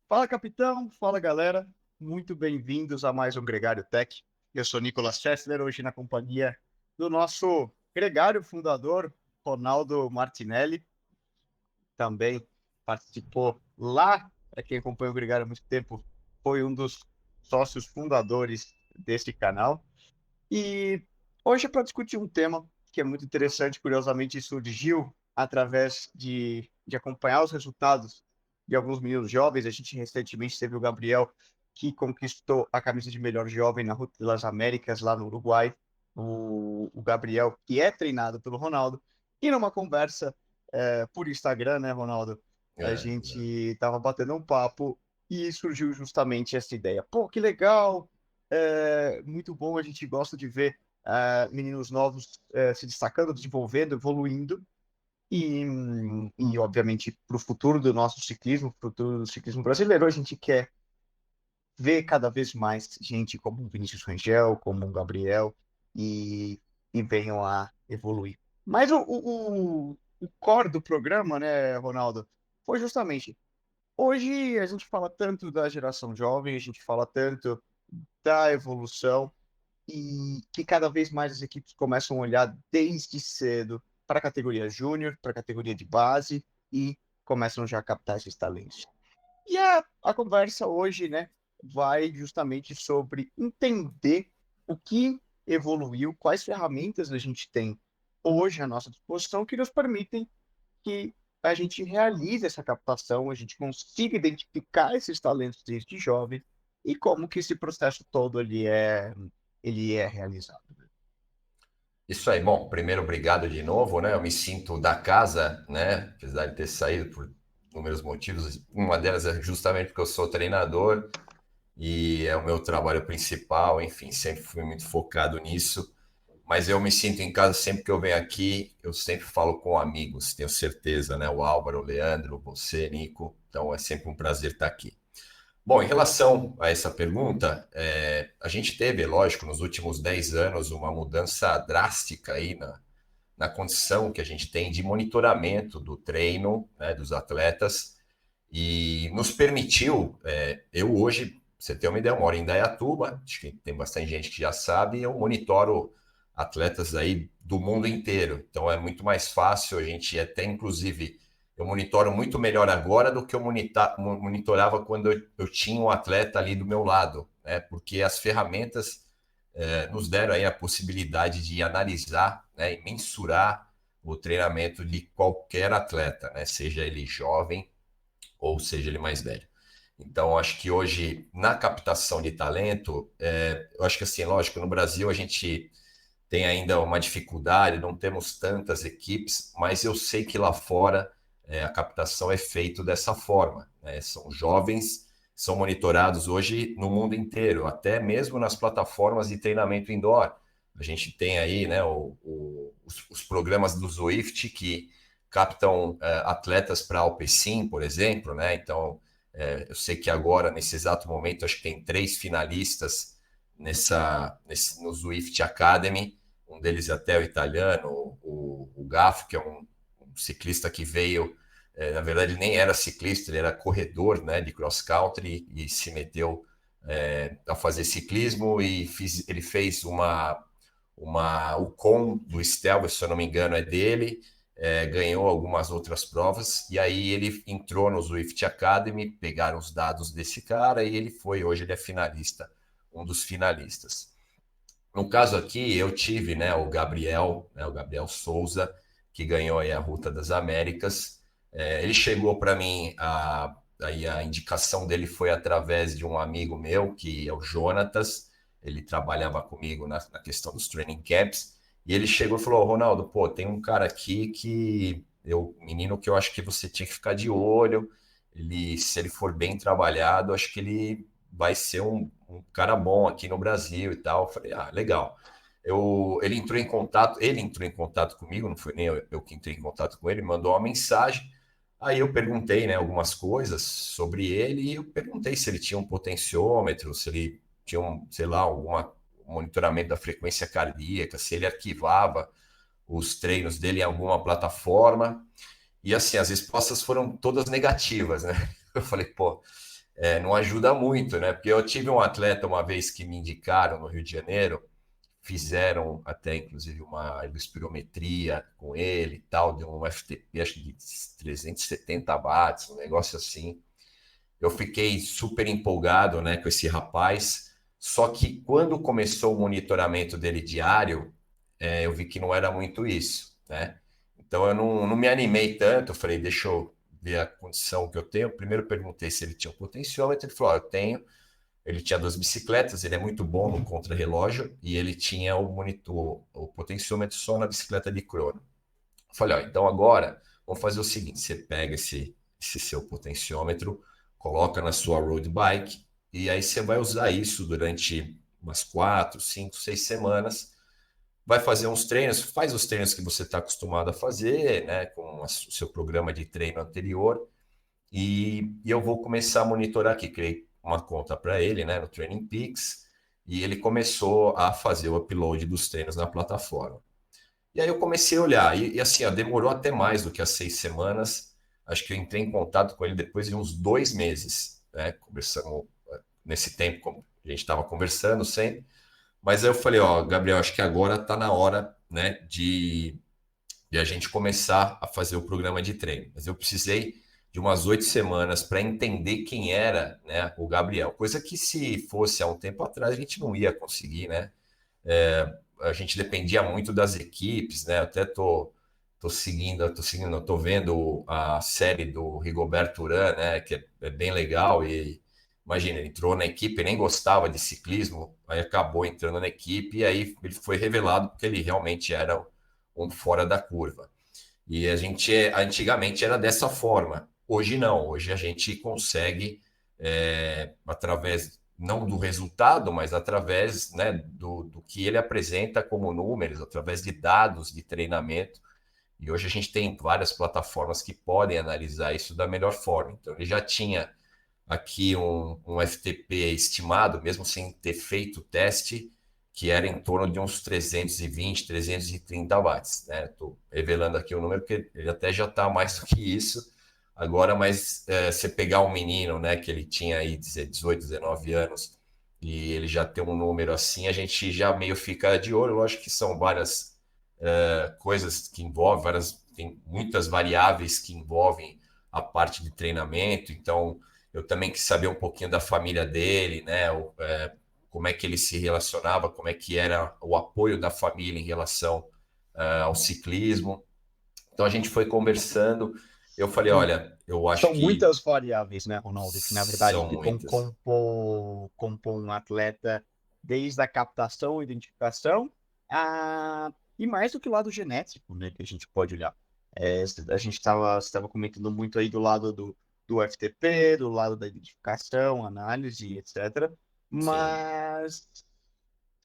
Fala, capitão! Fala, galera! Muito bem-vindos a mais um Gregário Tech. Eu sou Nicolas Chesler, hoje na companhia do nosso gregário fundador, Ronaldo Martinelli. Também participou lá, para quem acompanha o Gregário há muito tempo, foi um dos sócios fundadores desse canal. E hoje é para discutir um tema que é muito interessante, curiosamente surgiu através de acompanhar os resultados de alguns meninos jovens. A gente recentemente teve o Gabriel, que conquistou a camisa de melhor jovem na Ruta das Américas, lá no Uruguai. O Gabriel, que é treinado pelo Ronaldo. E numa conversa por Instagram, né, Ronaldo? A É, gente estava batendo um papo e surgiu justamente essa ideia. Pô, que legal! Muito bom, a gente gosta de ver meninos novos se destacando, desenvolvendo, evoluindo, e obviamente, para o futuro do nosso ciclismo, para o futuro do ciclismo brasileiro, a gente quer ver cada vez mais gente como o Vinícius Rangel, como o Gabriel, e venham a evoluir. Mas o core do programa, né, Ronaldo, foi justamente, hoje a gente fala tanto da geração jovem, a gente fala tanto da evolução, e que cada vez mais as equipes começam a olhar desde cedo para a categoria júnior, para a categoria de base e começam já a captar esses talentos. E a conversa hoje, né, vai justamente sobre entender o que evoluiu, quais ferramentas a gente tem hoje à nossa disposição que nos permitem que a gente realize essa captação, a gente consiga identificar esses talentos desde jovem e como que esse processo todo ele é realizado. isso aí. Bom, primeiro, obrigado de novo, né? Eu me sinto da casa, né? Apesar de ter saído por inúmeros motivos. Uma delas é justamente porque eu sou treinador e é o meu trabalho principal. Enfim, sempre fui muito focado nisso. Mas eu me sinto em casa sempre que eu venho aqui. Eu sempre falo com amigos, tenho certeza, né? O Álvaro, o Leandro, você, Nico. Então é sempre um prazer estar aqui. Bom, em relação a essa pergunta, a gente teve, lógico, nos últimos 10 anos uma mudança drástica aí na condição que a gente tem de monitoramento do treino, né, dos atletas e nos permitiu, eu hoje, pra você ter uma ideia, eu moro em Indaiatuba, acho que tem bastante gente que já sabe, eu monitoro atletas aí do mundo inteiro, então é muito mais fácil, a gente até inclusive, eu monitoro muito melhor agora do que eu monitorava quando eu tinha um atleta ali do meu lado, né, porque as ferramentas nos deram aí a possibilidade de analisar, né, e mensurar o treinamento de qualquer atleta, né, seja ele jovem ou seja ele mais velho. Então, acho que hoje, na captação de talento, eu acho que assim, lógico, no Brasil a gente tem ainda uma dificuldade, não temos tantas equipes, mas eu sei que lá fora a captação é feita dessa forma, né? São jovens, são monitorados hoje no mundo inteiro, até mesmo nas plataformas de treinamento indoor. A gente tem aí, né, os programas do Zwift que captam atletas para Alpecin, por exemplo, né? Então, eu sei que agora, nesse exato momento, acho que tem 3 finalistas no Zwift Academy. Um deles até o italiano, o Gafo, que é um ciclista que veio, na verdade ele nem era ciclista, ele era corredor, né, de cross country e se meteu a fazer ciclismo e ele fez o com do Stelvio, se eu não me engano, é dele, ganhou algumas outras provas, e aí ele entrou no Zwift Academy, pegaram os dados desse cara e ele foi, hoje ele é finalista, um dos finalistas. No caso aqui, eu tive, né, o Gabriel Souza, que ganhou aí a Ruta das Américas. Ele chegou para mim, aí a indicação dele foi através de um amigo meu, que é o Jonatas. Ele trabalhava comigo na questão dos training camps. E ele chegou e falou: Ronaldo, pô, tem um cara aqui menino que eu acho que você tinha que ficar de olho. Se ele for bem trabalhado, acho que ele vai ser um cara bom aqui no Brasil e tal. Eu falei, ah, legal. Ele entrou em contato comigo, não foi nem eu que entrei em contato com ele, mandou uma mensagem. Aí eu perguntei, né, algumas coisas sobre ele e eu perguntei se ele tinha um potenciômetro, se ele tinha sei lá, um monitoramento da frequência cardíaca, se ele arquivava os treinos dele em alguma plataforma. E assim, as respostas foram todas negativas, né? Eu falei, pô, não ajuda muito, né? Porque eu tive um atleta uma vez que me indicaram no Rio de Janeiro, fizeram até inclusive uma espirometria com ele e tal, deu um FTP, acho que de 370 watts, um negócio assim. Eu fiquei super empolgado, né, com esse rapaz. Só que quando começou o monitoramento dele diário, eu vi que não era muito isso, né? Então eu não me animei tanto. Eu falei, deixa eu ver a condição que eu tenho. Primeiro perguntei se ele tinha um potenciômetro. Ele falou, eu tenho. Ele tinha duas bicicletas, ele é muito bom no contrarrelógio e ele tinha o monitor, o potenciômetro só na bicicleta de crono. Eu falei, ó, então agora vamos fazer o seguinte: você pega esse seu potenciômetro, coloca na sua road bike, e aí você vai usar isso durante umas 4, 5, 6 semanas. Vai fazer uns treinos, faz os treinos que você está acostumado a fazer, né, com o seu programa de treino anterior, e eu vou começar a monitorar aqui. Criei uma conta para ele, né, no Training Peaks, e ele começou a fazer o upload dos treinos na plataforma. E aí eu comecei a olhar, e assim, ó, demorou até mais do que as 6 semanas. Acho que eu entrei em contato com ele depois de uns 2 meses, né? Conversando nesse tempo, como a gente estava conversando sempre. Mas aí eu falei, ó, Gabriel, acho que agora está na hora, né, de a gente começar a fazer o programa de treino. Mas eu precisei de umas 8 semanas para entender quem era, né, o Gabriel. Coisa que se fosse há um tempo atrás a gente não ia conseguir, né? A gente dependia muito das equipes, né? Até tô vendo a série do Rigoberto Urán, né? Que é bem legal. E imagina, ele entrou na equipe, nem gostava de ciclismo, aí acabou entrando na equipe e aí ele foi revelado porque ele realmente era um fora da curva. E a gente antigamente era dessa forma. Hoje não. Hoje a gente consegue, através não do resultado, mas através, né, do que ele apresenta como números, através de dados de treinamento. E hoje a gente tem várias plataformas que podem analisar isso da melhor forma. Então ele já tinha aqui um FTP estimado, mesmo sem ter feito o teste, que era em torno de uns 320, 330 watts, né? Estou revelando aqui o número, porque ele até já está mais do que isso. Agora, mas você pegar um menino, né, que ele tinha aí 18, 19 anos, e ele já tem um número assim, a gente já meio fica de olho. Lógico que são várias coisas que envolvem, tem muitas variáveis que envolvem a parte de treinamento, então eu também quis saber um pouquinho da família dele, né? Como é que ele se relacionava, como é que era o apoio da família em relação ao ciclismo. Então a gente foi conversando. Eu falei, São, olha, eu acho são que muitas variáveis, né, Ronaldo? Que na verdade são muitas. compõem um atleta desde a captação, identificação, e mais do que o lado genético, né, que a gente pode olhar. A gente estava comentando muito aí do lado do FTP, do lado da identificação, análise, etc. Sim, Mas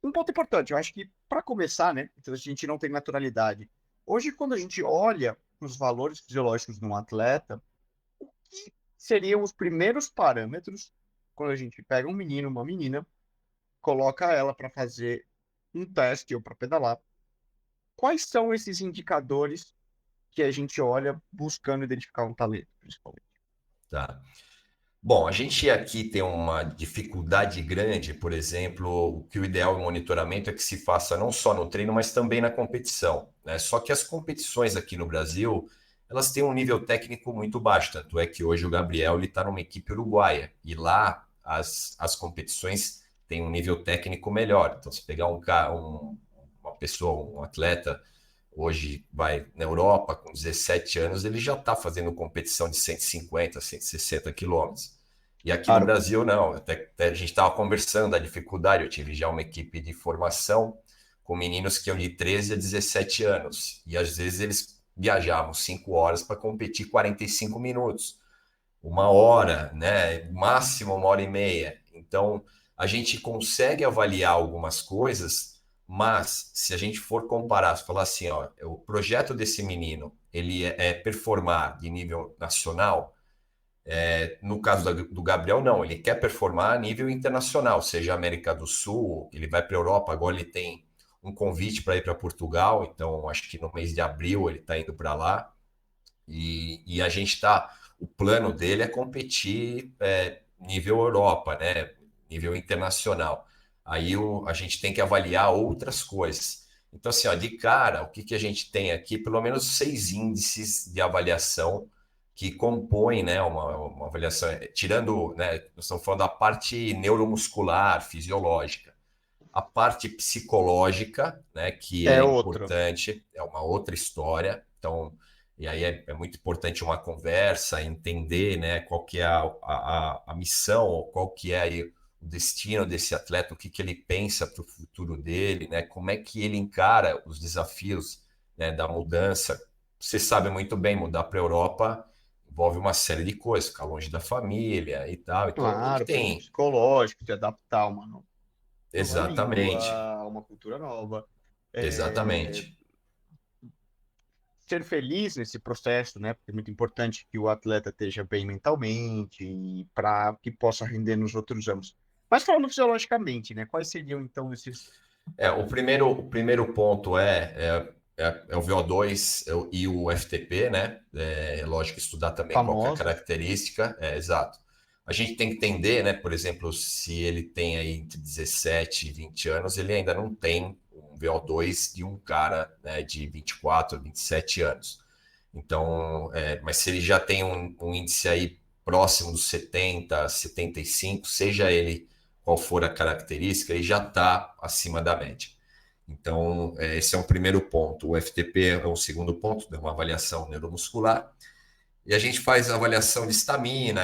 um ponto importante, eu acho que para começar, né, então a gente não tem naturalidade. Hoje, quando a gente olha os valores fisiológicos de um atleta, que seriam os primeiros parâmetros quando a gente pega um menino, uma menina, coloca ela para fazer um teste ou para pedalar? Quais são esses indicadores que a gente olha buscando identificar um talento, principalmente? tá. Bom, a gente aqui tem uma dificuldade grande, por exemplo, o que o ideal em monitoramento é que se faça não só no treino, mas também na competição, né? Só que as competições aqui no Brasil, elas têm um nível técnico muito baixo, tanto é que hoje o Gabriel ele está numa equipe uruguaia e lá as competições têm um nível técnico melhor. Então, se pegar uma pessoa, um atleta hoje vai na Europa com 17 anos, ele já está fazendo competição de 150, 160 quilômetros. E aqui no Claro. Brasil, não. Até a gente estava conversando da dificuldade. Eu tive já uma equipe de formação com meninos que iam de 13 a 17 anos. E às vezes eles viajavam 5 horas para competir 45 minutos, 1 hora, né? Máximo 1 hora e meia. Então, a gente consegue avaliar algumas coisas, mas se a gente for comparar, falar assim, ó, o projeto desse menino, ele é performar de nível nacional. No caso do Gabriel, não, ele quer performar a nível internacional, seja América do Sul, ele vai para a Europa, agora ele tem um convite para ir para Portugal, então acho que no mês de abril ele está indo para lá. E a gente está. O plano dele é competir nível Europa, né? Nível internacional. Aí a gente tem que avaliar outras coisas. Então, assim, ó, de cara, o que que a gente tem aqui? Pelo menos 6 índices de avaliação que compõem, né, uma avaliação, tirando, né, nós estamos falando da parte neuromuscular, fisiológica. A parte psicológica, né, que É é outro. importante, é uma outra história. Então, e aí é muito importante uma conversa, entender, né, qual que é a missão, qual que é aí o destino desse atleta, o que que ele pensa para o futuro dele, né, como é que ele encara os desafios, né, da mudança. Você sabe muito bem, mudar para a Europa envolve uma série de coisas, ficar longe da família e tal. Então, o que Claro, questão tem? psicológica, de adaptar uma nova Exatamente, língua, uma cultura nova. É, exatamente. ser feliz nesse processo, né? Porque é muito importante que o atleta esteja bem mentalmente e para que possa render nos outros anos. Mas falando fisiologicamente, né? Quais seriam então esses O primeiro ponto é o VO2 e o FTP, né? É lógico estudar também qual que é a famosos? característica, exato. A gente tem que entender, né? Por exemplo, se ele tem aí entre 17 e 20 anos, ele ainda não tem um VO2 de um cara, né, de 24, 27 anos. Então, mas se ele já tem um índice aí próximo dos 70, 75, seja ele qual for a característica, ele já está acima da média. Então, esse é um primeiro ponto. O FTP é um segundo ponto, é uma avaliação neuromuscular. E a gente faz avaliação de estamina,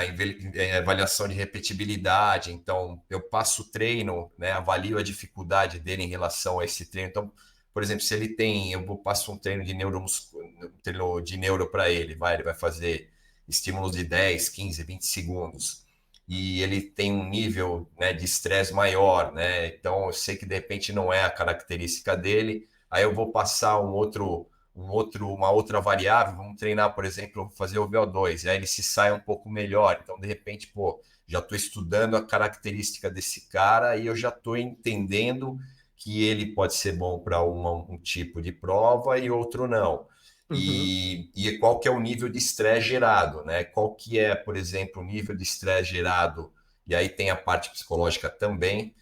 avaliação de repetibilidade. Então, eu passo o treino, né, avalio a dificuldade dele em relação a esse treino. Então, por exemplo, se ele tem, passo um treino de neuro para ele, ele vai fazer estímulos de 10, 15, 20 segundos. E ele tem um nível, né, de estresse maior, né? Então, eu sei que de repente não é a característica dele. Aí eu vou passar uma outra variável, vamos treinar, por exemplo, fazer o VO2, e aí ele se sai um pouco melhor. Então, de repente, pô, já estou estudando a característica desse cara e eu já estou entendendo que ele pode ser bom para um tipo de prova e outro não. Uhum. E qual que é o nível de estresse gerado, né? Qual que é, por exemplo, o nível de estresse gerado, e aí tem a parte psicológica também,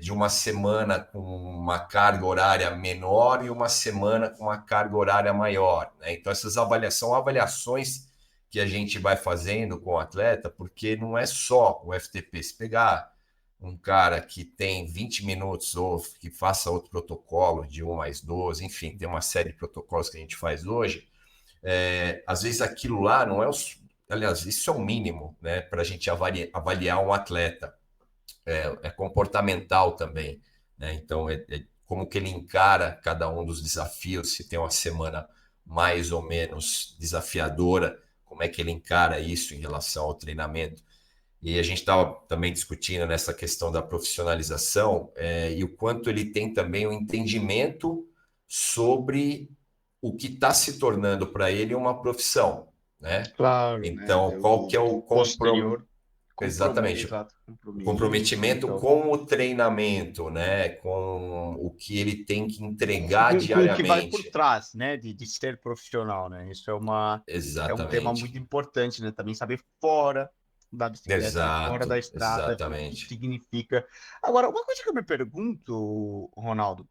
de uma semana com uma carga horária menor e uma semana com uma carga horária maior, né? Então, essas avaliações são avaliações que a gente vai fazendo com o atleta, porque não é só o FTP. Se pegar um cara que tem 20 minutos ou que faça outro protocolo de 1 mais 12, enfim, tem uma série de protocolos que a gente faz hoje, às vezes aquilo lá não é aliás, isso é o mínimo, né, para a gente avaliar um atleta, comportamental também, né? Então, como que ele encara cada um dos desafios, se tem uma semana mais ou menos desafiadora, como é que ele encara isso em relação ao treinamento. E a gente estava também discutindo nessa questão da profissionalização, e o quanto ele tem também o entendimento sobre o que está se tornando para ele uma profissão, né? Claro, né? Então, qual que é o Do posterior exatamente, exato, o compromisso e comprometimento tal. com o treinamento, né? Com o que ele tem que entregar Com o que vai por diariamente. trás, né? De ser profissional, né? Isso é um tema muito Exatamente. importante, né? Também saber fora da bicicleta, né? Fora da Exato, estrada, o que exatamente. significa. Agora, uma coisa que eu me pergunto, Ronaldo,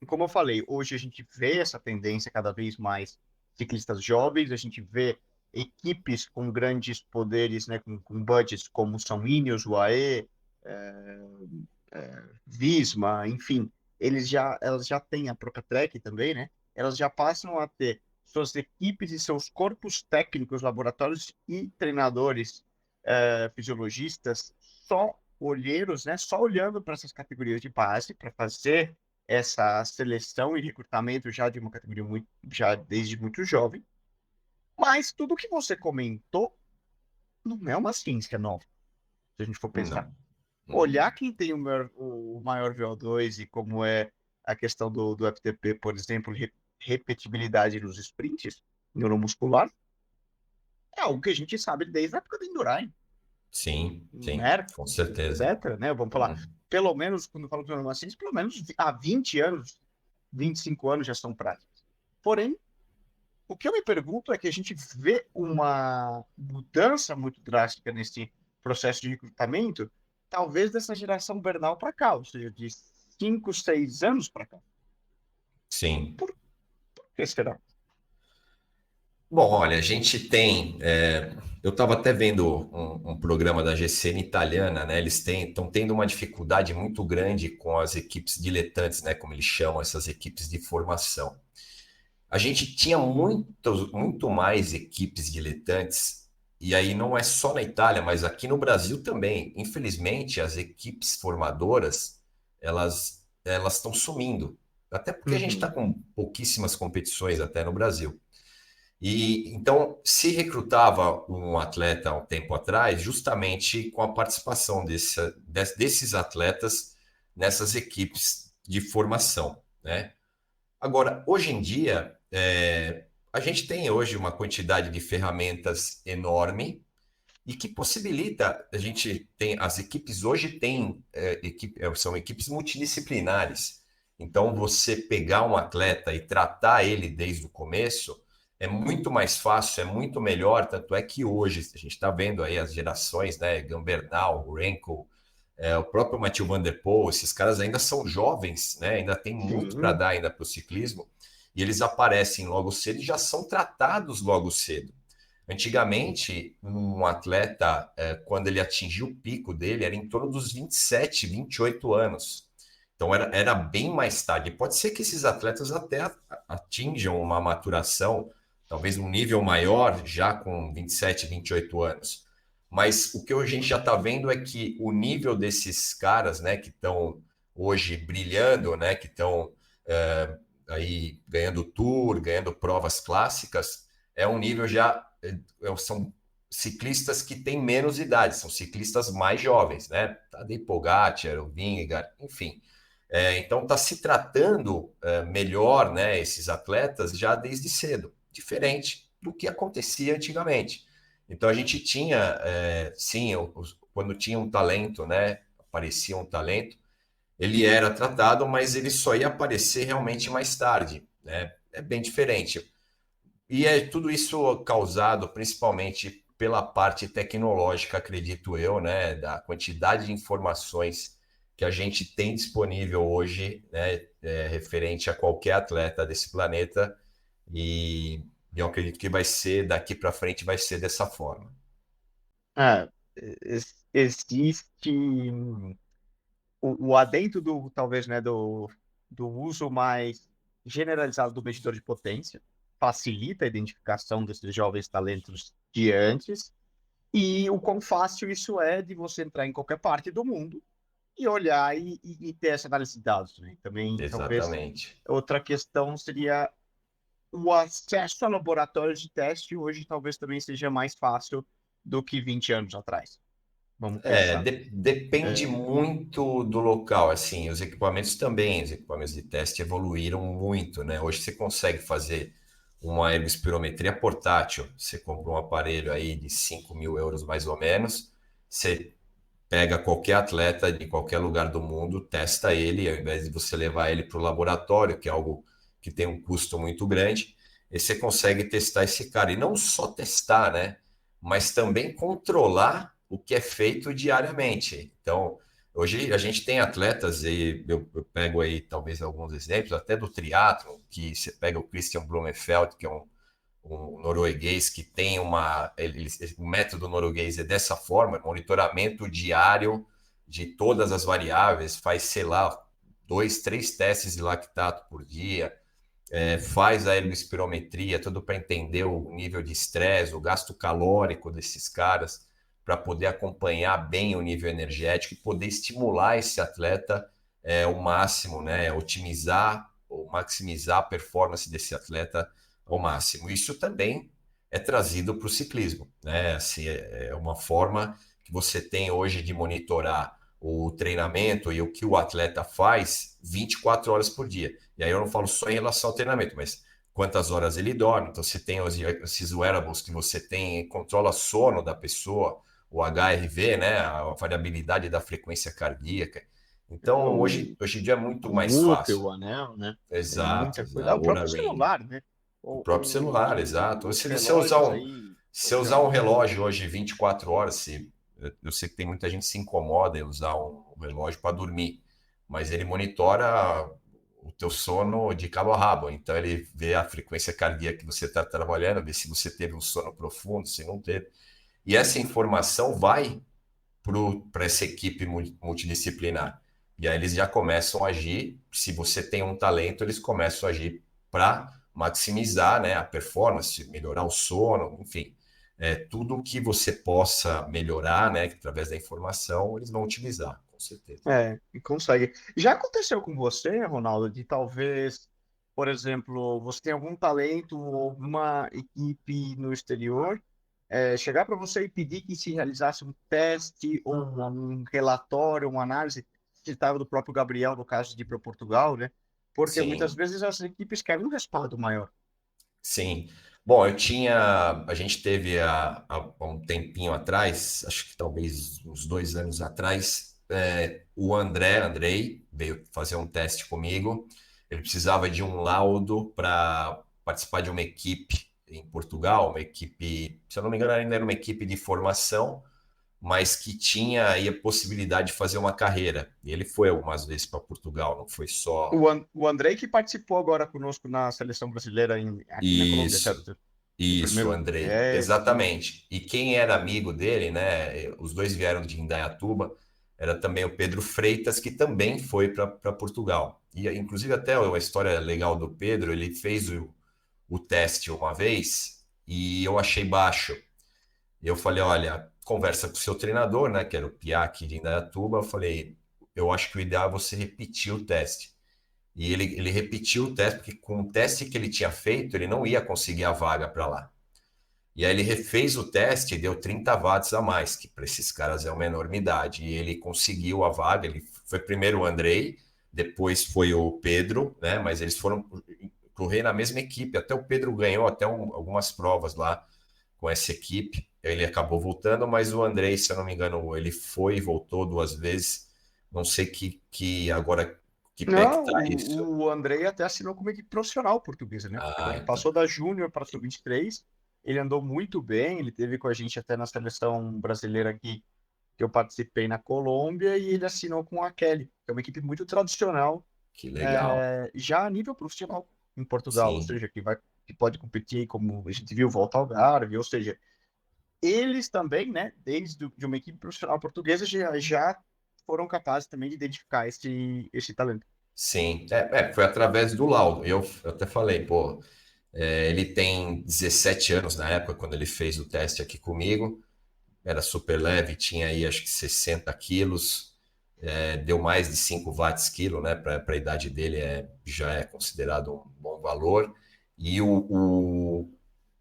como eu falei, hoje a gente vê essa tendência cada vez mais ciclistas jovens, a gente vê equipes com grandes poderes, né? Com budgets como são Ineos, UAE, Visma, enfim, elas já têm a própria Trek também, né? Elas já passam a ter suas equipes e seus corpos técnicos, laboratórios e treinadores, fisiologistas, só olheiros, né? Só olhando para essas categorias de base para fazer essa seleção e recrutamento já de uma categoria muito, já desde muito jovem. Mas tudo que você comentou não é uma ciência nova, se a gente for pensar. Não. Olhar quem tem o maior VO2 e como é a questão do FTP, por exemplo, repetibilidade nos sprints neuromuscular, é algo que a gente sabe desde a época do Endurain, Sim, sim, Merckx, com certeza. etc, né? Vamos falar, Uhum. pelo menos, quando eu falo de neurociência, pelo menos há 20 anos, 25 anos já são práticas. Porém, o que eu me pergunto é que a gente vê uma mudança muito drástica processo de recrutamento, talvez dessa geração Bernal para cá, ou seja, de 5, 6 anos para cá. Sim. Por que será? Bom, olha, a gente tem. Eu estava até vendo um programa da GCN italiana, né? Eles estão tendo uma dificuldade muito grande com as equipes diletantes, né? Como eles chamam essas equipes de formação. A gente tinha muito mais equipes diletantes, e aí não é só na Itália, mas aqui no Brasil também. Infelizmente, as equipes formadoras, elas estão sumindo. Até porque a gente está Uhum. com pouquíssimas competições até no Brasil. E então se recrutava um atleta há um tempo atrás, justamente com a participação desses atletas nessas equipes de formação, né? Agora, hoje em dia, a gente tem hoje uma quantidade de ferramentas enorme e que possibilita, a gente tem, as equipes hoje têm, são equipes multidisciplinares. Então, você pegar um atleta e tratar ele desde o começo é muito mais fácil, é muito melhor. Tanto é que hoje a gente está vendo aí as gerações, né? Gambernal, Renko, o próprio Mathieu Van Der Poel, esses caras ainda são jovens, né? Ainda tem muito para Sim. dar ainda para o ciclismo. E eles aparecem logo cedo e já são tratados logo cedo. Antigamente, um atleta, quando ele atingiu o pico dele, era em torno dos 27, 28 anos. Então, era bem mais tarde. Pode ser que esses atletas até atinjam uma maturação, talvez um nível maior, já com 27, 28 anos. Mas o que a gente já está vendo é que o nível desses caras, né, que estão hoje brilhando, né, que estão aí ganhando tour, ganhando provas clássicas, é um nível já são ciclistas que têm menos idade, são ciclistas mais jovens, né? Tadej Pogacar, o Vingegaard, enfim. Então está se tratando melhor, né, esses atletas já desde cedo, diferente do que acontecia antigamente. Então a gente tinha, sim, quando tinha um talento, né, aparecia um talento, ele era tratado, mas ele só ia aparecer realmente mais tarde, né? É bem diferente. E é tudo isso causado principalmente pela parte tecnológica, acredito eu, né, da quantidade de informações que a gente tem disponível hoje, né, referente a qualquer atleta desse planeta. E eu acredito que vai ser, daqui para frente, vai ser dessa forma. É, existe o adentro do, talvez, né, do uso mais generalizado do medidor de potência, facilita a identificação desses jovens talentos de antes, e o quão fácil isso é de você entrar em qualquer parte do mundo e olhar e ter essa análise de dados, né? Também, talvez, Exatamente. outra questão seria o acesso a laboratórios de teste hoje talvez também seja mais fácil do que 20 anos atrás. Vamos pensar. Depende É, muito do local, assim, os equipamentos também, os equipamentos de teste evoluíram muito, né? Hoje você consegue fazer uma ergospirometria portátil, você compra um aparelho aí de 5.000 euros mais ou menos, você pega qualquer atleta de qualquer lugar do mundo, testa ele, ao invés de você levar ele para o laboratório, que é algo que tem um custo muito grande, e você consegue testar esse cara. E não só testar, né? Mas também controlar o que é feito diariamente. Então, hoje a gente tem atletas, e eu pego aí talvez alguns exemplos, até do triatlo, que você pega o Christian Blumenfeld, que é um norueguês que tem o método norueguês é dessa forma, monitoramento diário de todas as variáveis, faz, sei lá, 2, 3 testes de lactato por dia, faz a ergospirometria, tudo para entender o nível de estresse, o gasto calórico desses caras, para poder acompanhar bem o nível energético e poder estimular esse atleta ao máximo, né? Otimizar ou maximizar a performance desse atleta ao máximo. Isso também é trazido para o ciclismo, né? Assim, é uma forma que você tem hoje de monitorar o treinamento e o que o atleta faz 24 horas por dia. E aí eu não falo só em relação ao treinamento, mas quantas horas ele dorme. Então, você tem esses wearables que você tem, controla sono da pessoa, o HRV, né? A variabilidade da frequência cardíaca. Então, hoje em dia é muito mais o Whoop, fácil. o anel, né? Tem Exato, muita coisa. Ah, exato. o Oura próprio Ring. celular, né? O próprio celular, exato. Ou Os se você usar relógios um, aí, se por você usar um exemplo. relógio hoje 24 horas, se Eu sei que tem muita gente que se incomoda em usar um relógio para dormir, mas ele monitora o teu sono de cabo a rabo. Então ele vê a frequência cardíaca que você está trabalhando, vê se você teve um sono profundo, se não teve. E essa informação vai para essa equipe multidisciplinar. E aí eles já começam a agir. Se você tem um talento, eles começam a agir para maximizar, né, a performance, melhorar o sono, enfim. Tudo que você possa melhorar, né, através da informação, eles vão utilizar, com certeza. E consegue. Já aconteceu com você, Ronaldo, de talvez, por exemplo, você tem algum talento ou alguma equipe no exterior, chegar para você e pedir que se realizasse um teste ou um relatório, uma análise, citava do próprio Gabriel, no caso de ir para Portugal, né? Porque muitas Sim, vezes as equipes querem um respaldo maior. sim. Bom, a gente teve há um tempinho atrás, acho que talvez uns 2 anos atrás, o Andrei, veio fazer um teste comigo. Ele precisava de um laudo para participar de uma equipe em Portugal, uma equipe, se eu não me engano, ainda era uma equipe de formação, mas que tinha aí a possibilidade de fazer uma carreira. E ele foi algumas vezes para Portugal, não foi só O Andrei que participou agora conosco na seleção brasileira aqui na Colômbia, isso. certo? O Isso, primeiro. Andrei, Sim. exatamente. E quem era amigo dele, né? Os dois vieram de Indaiatuba, era também o Pedro Freitas, que também foi para Portugal. E inclusive até uma história legal do Pedro, ele fez o teste uma vez e eu achei baixo. Eu falei, olha, conversa com o seu treinador, né? Que era o Piak de Indaiatuba. Eu falei, eu acho que o ideal é você repetir o teste. E ele repetiu o teste, porque com o teste que ele tinha feito, ele não ia conseguir a vaga para lá. E aí ele refez o teste e deu 30 watts a mais, que para esses caras é uma enormidade. E ele conseguiu a vaga, ele foi primeiro o Andrei, depois foi o Pedro, né? Mas eles foram correr na mesma equipe. Até o Pedro ganhou até algumas provas lá com essa equipe. Ele acabou voltando, mas o Andrei, se eu não me engano, ele foi e voltou 2 vezes. Não sei que agora que pé que Não, tá isso. o Andrei até assinou como equipe profissional portuguesa, né? Porque Ah, ele então. passou da Júnior para Sub-23, ele andou muito bem, ele teve com a gente até na seleção brasileira aqui, que eu participei na Colômbia, e ele assinou com a Kelly, que é uma equipe muito tradicional, Que legal. já a nível profissional em Portugal, ou Sim, seja, que pode competir aí, como a gente viu, Volta ao Algarve, ou seja, eles também, né, de uma equipe profissional portuguesa, já foram capazes também de identificar esse talento. sim. Foi através do laudo. Eu até falei, pô, ele tem 17 anos na época, quando ele fez o teste aqui comigo. Era super leve, tinha aí acho que 60 quilos, deu mais de 5 watts quilo, né? Para a idade dele já é considerado um bom valor. E o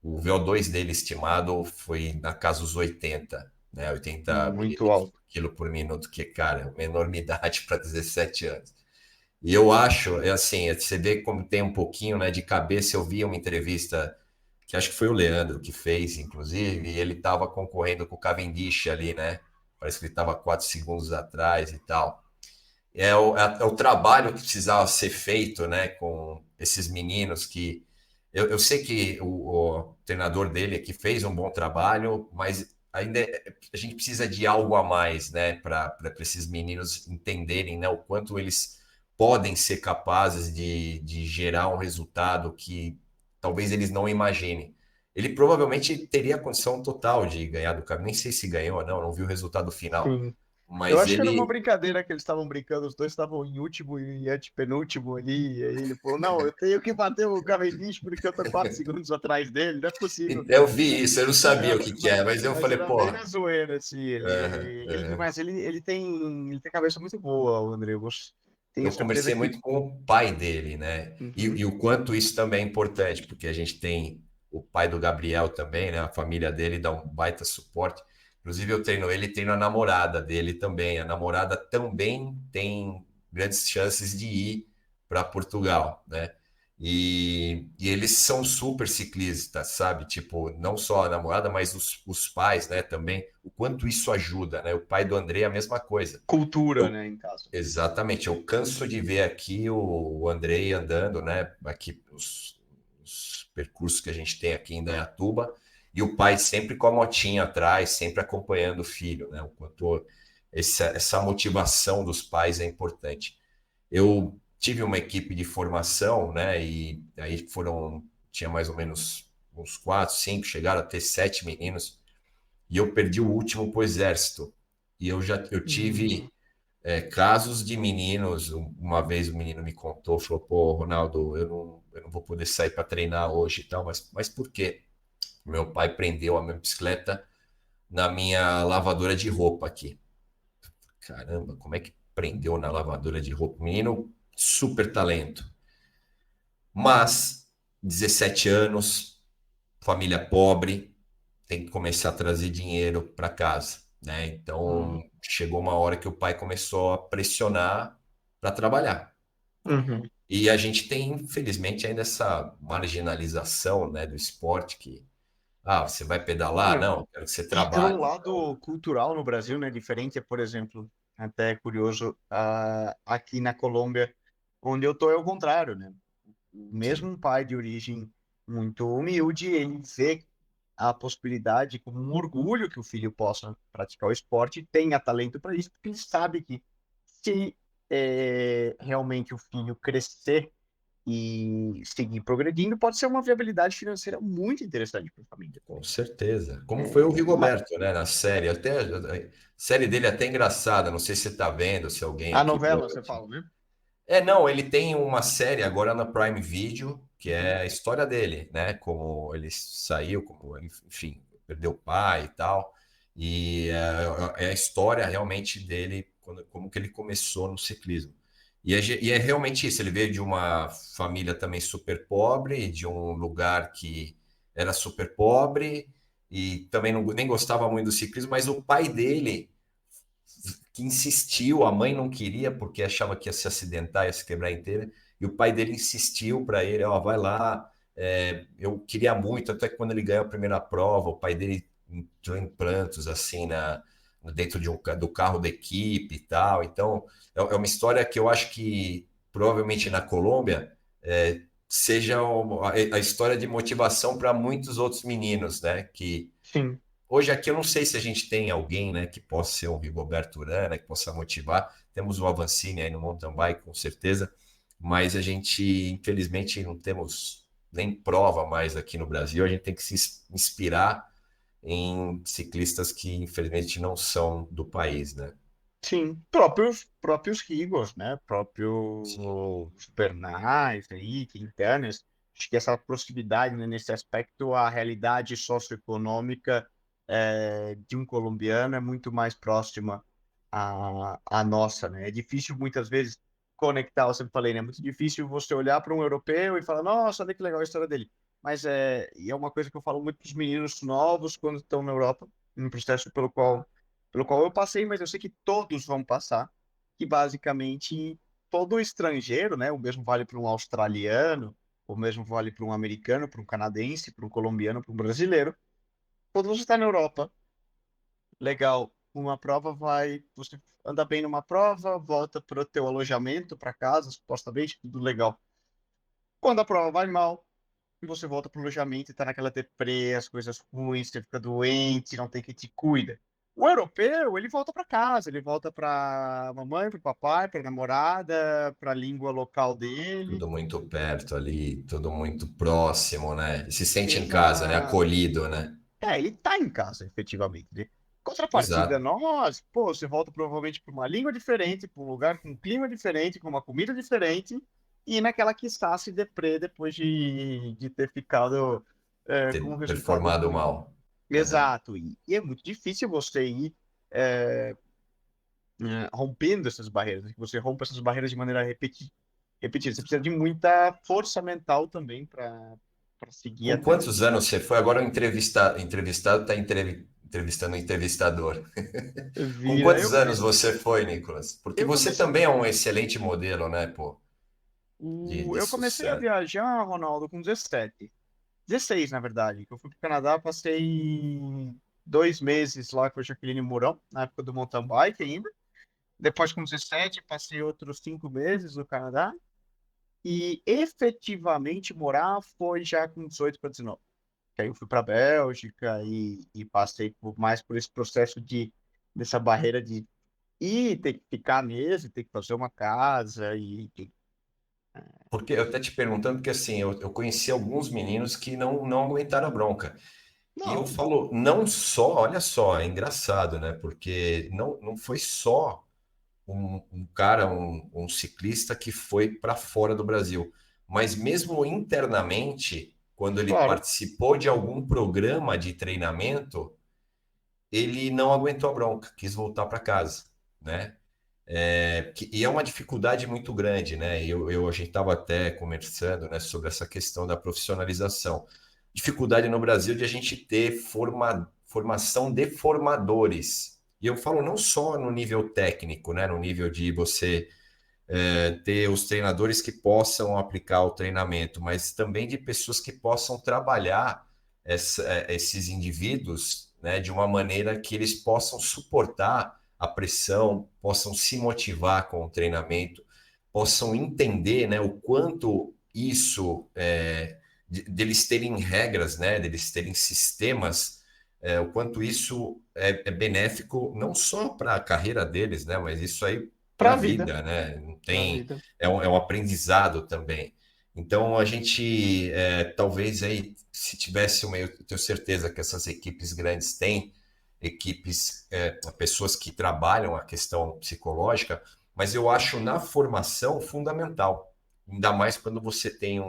VO2 dele estimado foi na casa dos 80, né? 80 Muito mililitros alto. por quilo por minuto, que, cara, é uma enormidade para 17 anos. E eu acho, é assim, você vê como tem um pouquinho, né, de cabeça. Eu vi uma entrevista que acho que foi o Leandro que fez, inclusive, e ele estava concorrendo com o Cavendish ali, né? Parece que ele estava 4 segundos atrás e tal. É o trabalho que precisava ser feito, né, com esses meninos que eu sei que o treinador dele aqui fez um bom trabalho, mas ainda a gente precisa de algo a mais, né, para esses meninos entenderem, né, o quanto eles podem ser capazes de gerar um resultado que talvez eles não imaginem. Ele provavelmente teria a condição total de ganhar do cara. Nem sei se ganhou ou não, não vi o resultado final. Sim. Eu Mas acho que era uma ele, brincadeira que eles estavam brincando, os dois estavam em último e antepenúltimo ali, e aí ele falou, não, eu tenho que bater o Cavendish porque eu tô 4 segundos atrás dele, não é possível. eu vi isso, eu não sabia o que é, Mas, mas eu mas falei, era bem porra. na zoeira, assim, Aham, aham. mas ele tem cabeça muito boa, o André, tenho Eu certeza conversei que... muito com o pai dele, né? E Uhum. o quanto isso também é importante, porque a gente tem o pai do Gabriel também, né? A família dele dá um baita suporte. Inclusive, eu treino ele, treino a namorada dele também. A namorada também tem grandes chances de ir para Portugal, né? E eles são super ciclistas, sabe? Tipo, não só a namorada, mas os pais, né? Também. O quanto isso ajuda, né? O pai do André é a mesma coisa. Cultura, Eu né, em caso. Exatamente, eu canso de ver aqui o Andrei andando, né? Aqui os percursos que a gente tem aqui em Dayatuba, E o pai sempre com a motinha atrás, sempre acompanhando o filho, né? O quanto essa motivação dos pais é importante. Eu tive uma equipe de formação, né? E aí tinha mais ou menos uns quatro, cinco, chegaram a ter sete meninos, e eu perdi o último para o exército. E eu Hum. tive casos de meninos. Uma vez o menino me contou, falou: pô, Ronaldo, eu não vou poder sair para treinar hoje e tal, mas por quê? Meu pai prendeu a minha bicicleta na minha lavadora de roupa aqui. Caramba, como é que prendeu na lavadora de roupa? Menino, super talento. Mas, 17 anos, família pobre, tem que começar a trazer dinheiro para casa, né? Hum. Então, chegou uma hora que o pai começou a pressionar para trabalhar. Uhum. E a gente tem, infelizmente, ainda essa marginalização, né, do esporte que, você vai pedalar? É. Não, quero que você E por um trabalhe. lado cultural no Brasil, né, diferente, por exemplo, até é curioso, aqui na Colômbia, onde eu tô, é o contrário, né? Mesmo Sim, um pai de origem muito humilde, ele vê a possibilidade como um orgulho que o filho possa praticar o esporte, tenha talento para isso, porque ele sabe que se realmente o filho crescer e seguir progredindo, pode ser uma viabilidade financeira muito interessante para a família com também. certeza. Como foi o É, Rigoberto, né, na série. Até a série dele é até engraçada. Não sei se você está vendo, se alguém a aqui novela, você fala, né? não, ele tem uma série agora na Prime Video, que é a história dele, né? Como ele saiu, como ele, enfim, perdeu o pai e tal. E é a história realmente dele, como que ele começou no ciclismo. E é realmente isso, ele veio de uma família também super pobre, de um lugar que era super pobre, e também nem gostava muito do ciclismo, mas o pai dele que insistiu, a mãe não queria porque achava que ia se acidentar, ia se quebrar inteira, e o pai dele insistiu para ele, ó, vai lá, eu queria muito, até que quando ele ganhou a primeira prova, o pai dele entrou em prantos, assim, dentro do carro da equipe e tal, então é uma história que eu acho que provavelmente na Colômbia seja a história de motivação para muitos outros meninos, né, que Sim, hoje aqui eu não sei se a gente tem alguém, né, que possa ser um Rigoberto Urana, que possa motivar. Temos o Avancini aí no mountain bike, com certeza, mas a gente, infelizmente, não temos nem prova mais aqui no Brasil. A gente tem que se inspirar em ciclistas que, infelizmente, não são do país, né? sim. Próprios Rigos, né? Sim, Próprios Bernais aí, Quintanas. Acho que essa proximidade, né, nesse aspecto, a realidade socioeconômica de um colombiano é muito mais próxima à nossa, né? É difícil muitas vezes conectar, eu sempre falei, né? É muito difícil você olhar para um europeu e falar, nossa, olha que legal a história dele. Mas e é uma coisa que eu falo muito para os meninos novos quando estão na Europa, um processo pelo qual eu passei, mas eu sei que todos vão passar, que basicamente todo estrangeiro, né, o mesmo vale para um australiano, o mesmo vale para um americano, para um canadense, para um colombiano, para um brasileiro. Quando você está na Europa, legal, uma prova você anda bem numa prova, volta para o teu alojamento, para casa, supostamente, tudo legal. Quando a prova vai mal, e você volta pro alojamento e tá naquela deprê, as coisas ruins, você fica doente, não tem quem te cuida. O europeu, ele volta para casa, ele volta para mamãe, para papai, para namorada, para a língua local dele. tudo muito perto ali, tudo muito próximo, né? E se sente em casa, né? Exato. Acolhido, né? Ele tá em casa, efetivamente, né? Contrapartida, Exato. nós, pô, você volta provavelmente para uma língua diferente, para um lugar com um clima diferente, com uma comida diferente, e naquela quiçace deprê depois de ter ficado com Ter um resultado performado ruim. mal. Aham. Exato, e é muito difícil você ir é, rompendo essas barreiras, né? Que você rompa essas barreiras de maneira repetida. Você precisa de muita força mental também para seguir Com até. quantos anos você foi? Agora o entrevistado está entrevistando o entrevistador. Com Vira. quantos anos você foi, Nicolas? Porque Eu você comecei, também é um excelente modelo, né, pô, de eu comecei a sucesso. viajar, Ronaldo, com 17. 16, na verdade. Que eu fui para o Canadá, passei 2 meses lá com a Jaqueline Mourão, na época do mountain bike ainda. Depois, com 17, passei outros 5 meses no Canadá. E efetivamente morar foi já com 18 para 19. Bélgica, eu fui para a Bélgica e passei mais por esse processo dessa barreira de ir, ter que ficar mesmo, ter que fazer uma casa Porque eu até te perguntando, porque assim, eu conheci alguns meninos que não aguentaram a bronca. E eu não, falo, não só, olha só, é engraçado, né? Porque não foi só um cara, um ciclista que foi para fora do Brasil, mas mesmo internamente, quando ele claro, participou de algum programa de treinamento, ele não aguentou a bronca, quis voltar para casa, né? E é uma dificuldade muito grande, né? A gente estava até conversando, né, sobre essa questão da profissionalização. Dificuldade no Brasil de a gente ter formação de formadores. E eu falo não só no nível técnico, né, no nível de você ter os treinadores que possam aplicar o treinamento, mas também de pessoas que possam trabalhar esses indivíduos, né, de uma maneira que eles possam suportar a pressão, possam se motivar com o treinamento, possam entender, né, o quanto isso, deles terem regras, né, deles terem sistemas, o quanto isso é benéfico não só para a carreira deles, né, mas isso aí para para a a vida, vida, né? Não para a tem, vida. é um aprendizado também. Então a gente talvez aí se tivesse uma, eu tenho certeza que essas equipes grandes têm equipes, pessoas que trabalham a questão psicológica, mas eu acho na formação fundamental, ainda mais quando você tem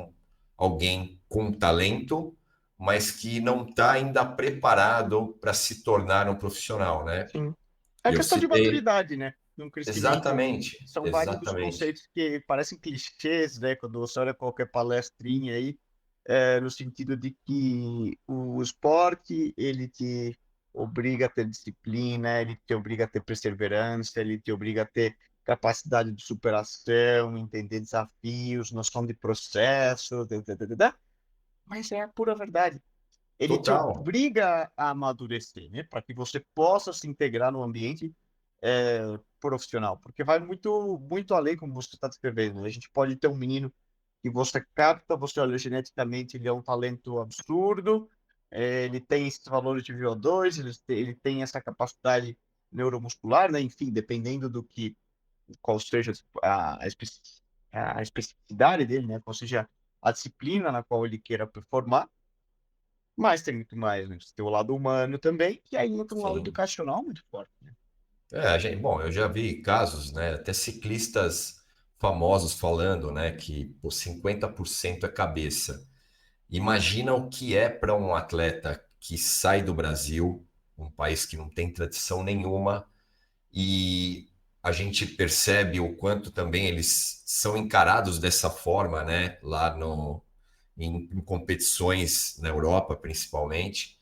alguém com talento, mas que não está ainda preparado para se tornar um profissional, né? Sim. É E eu questão de citei maturidade, né? Um crescimento. exatamente, São vários dos exatamente. conceitos que parecem clichês, né? Quando você olha qualquer palestrinha aí, no sentido de que o esporte, ele te obriga a ter disciplina, ele te obriga a ter perseverança, ele te obriga a ter capacidade de superação, entender desafios, noção de processo, mas é a pura verdade. Ele te Total. obriga a amadurecer, né? Para que você possa se integrar no ambiente profissional, porque vai muito além, como você está descrevendo, né? A gente pode ter um menino que você capta, você olha geneticamente, ele é um talento absurdo, ele tem esses valores de VO2, ele tem essa capacidade neuromuscular, né? Enfim, dependendo qual seja a especificidade dele, né? Qual seja a disciplina na qual ele queira performar, mas tem muito mais, né? Você tem o lado humano também, e aí entra um lado Sim. educacional muito forte, né? Bom, eu já vi casos, né, até ciclistas famosos falando, né, que pô, 50% é cabeça. Imagina o que é para um atleta que sai do Brasil, um país que não tem tradição nenhuma, e a gente percebe o quanto também eles são encarados dessa forma, né, lá no, em competições na Europa, principalmente.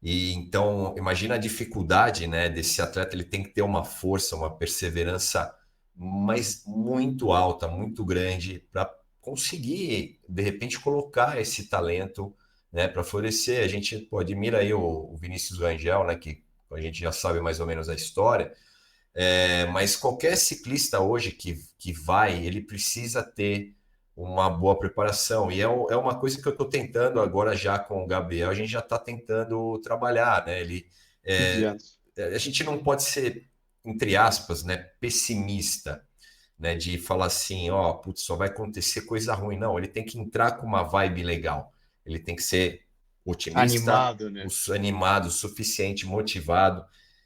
E então, imagina a dificuldade, né, desse atleta, ele tem que ter uma força, uma perseverança, mas muito alta, muito grande, para conseguir, de repente, colocar esse talento, né, para florescer. A gente, pô, admira aí o Vinícius Rangel, né, que a gente já sabe mais ou menos a história, mas qualquer ciclista hoje que vai, ele precisa ter uma boa preparação. E é uma coisa que eu estou tentando agora já com o Gabriel, a gente já está tentando trabalhar, né? É, Adiante. a gente não pode ser, entre aspas, né, pessimista, né? De falar assim, ó, putz, só vai acontecer coisa ruim. Não, ele tem que entrar com uma vibe legal. Ele tem que ser otimista, Animado, né? animado, o suficiente, motivado.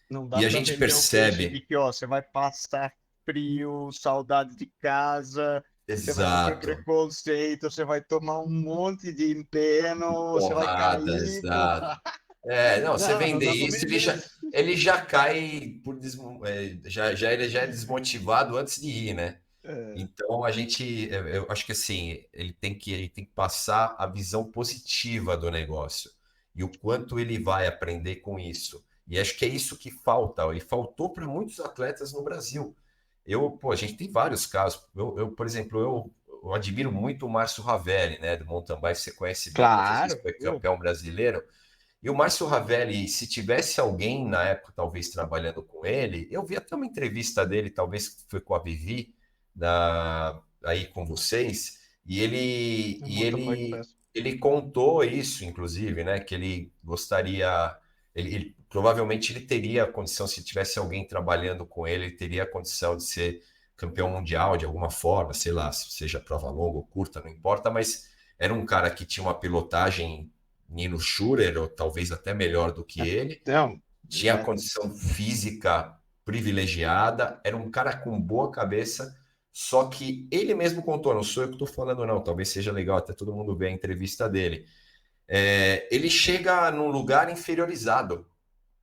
Não dá E a para gente vender o peixe de percebe. que, ó, você vai passar frio, saudade de casa, você vai sofrer Exato. preconceito, você vai tomar um monte de empeno, você vai Porrada, cair, pô. exato. Não, você Não, não vender dá para isso, vender. ele já cai ele já é desmotivado antes de ir, né? É, Então a gente, eu acho que assim, ele tem que passar a visão positiva do negócio e o quanto ele vai aprender com isso. E acho que é isso que falta, e faltou para muitos atletas no Brasil. Pô, a gente tem vários casos. Por exemplo, eu admiro muito o Márcio Ravelli, né, do mountain bike, você conhece bem, quantas vezes claro. foi Pô, campeão brasileiro. E o Márcio Ravelli, se tivesse alguém na época, talvez trabalhando com ele, eu vi até uma entrevista dele, talvez foi com a Vivi, aí com vocês, e ele, é e mountain bike ele, pass. ele contou isso, inclusive, né? Que ele gostaria, provavelmente ele teria a condição, se tivesse alguém trabalhando com ele, ele teria a condição de ser campeão mundial de alguma forma, sei lá, seja prova longa ou curta, não importa, mas era um cara que tinha uma pilotagem Nino Schurer, ou talvez até melhor do que ele, Então, tinha condição física privilegiada, era um cara com boa cabeça, só que ele mesmo contou, não sou eu que estou falando não, talvez seja legal até todo mundo ver a entrevista dele. Ele chega num lugar inferiorizado,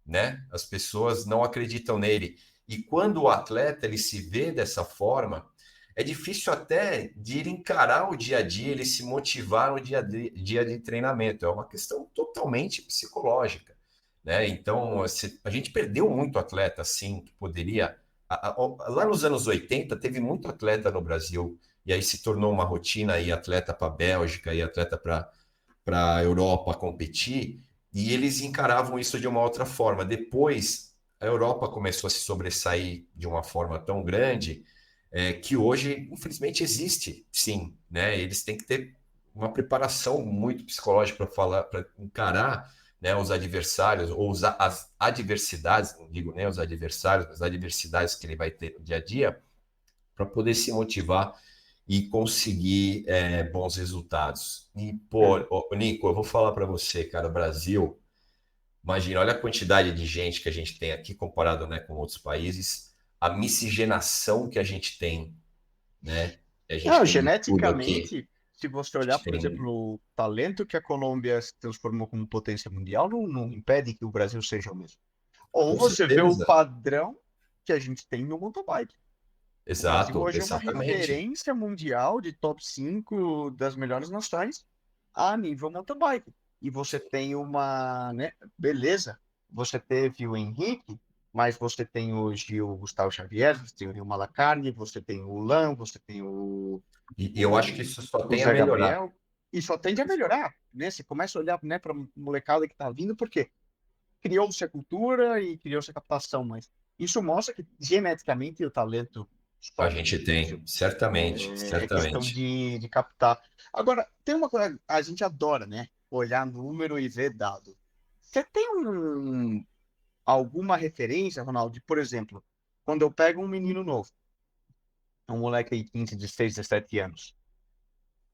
né? As pessoas não acreditam nele. E quando o atleta ele se vê dessa forma, é difícil até de ele encarar o dia a dia, ele se motivar no dia de treinamento. É uma questão totalmente psicológica, né? Então, a gente perdeu muito atleta assim que poderia. Lá nos anos 80 teve muito atleta no Brasil e aí se tornou uma rotina aí atleta para a Bélgica e atleta para a Europa competir, e eles encaravam isso de uma outra forma. Depois, a Europa começou a se sobressair de uma forma tão grande que hoje, infelizmente, existe, sim, né? Eles têm que ter uma preparação muito psicológica para falar, para encarar, né, os adversários ou as adversidades, não digo nem os adversários, mas as adversidades que ele vai ter no dia a dia, para poder se motivar e conseguir bons resultados. E, pô, Nico, eu vou falar para você, cara, Brasil, imagina, olha a quantidade de gente que a gente tem aqui comparado, né, com outros países, a miscigenação que a gente tem, né? A gente não, tem de tudo aqui. geneticamente, se você A olhar, gente por tem... exemplo, o talento que a Colômbia se transformou como potência mundial, não impede que o Brasil seja o mesmo. Ou Com você vê o certeza. padrão que a gente tem no mountain bike. O Brasil Exato, hoje é uma exatamente. referência mundial de top 5 das melhores nações a nível mountain bike. E você tem uma, né, beleza, você teve o Henrique, mas você tem hoje o Gustavo Xavier, você tem o Rio Malacarne, você tem o Lan, você tem E eu acho que o, isso só o tem a Zé melhorar. Gabriel, e só tende a melhorar, né? Você começa a olhar, né, para a molecada que está vindo, porque criou-se a cultura e criou-se a captação, mas isso mostra que geneticamente o talento A sobe no gente Brasil. tem, certamente, É questão certamente. de captar. Agora, tem uma coisa, a gente adora, né? Olhar número e ver dado. Você tem alguma referência, Ronaldo, de, por exemplo, quando eu pego um menino novo, um moleque aí 15, 16, 17 anos,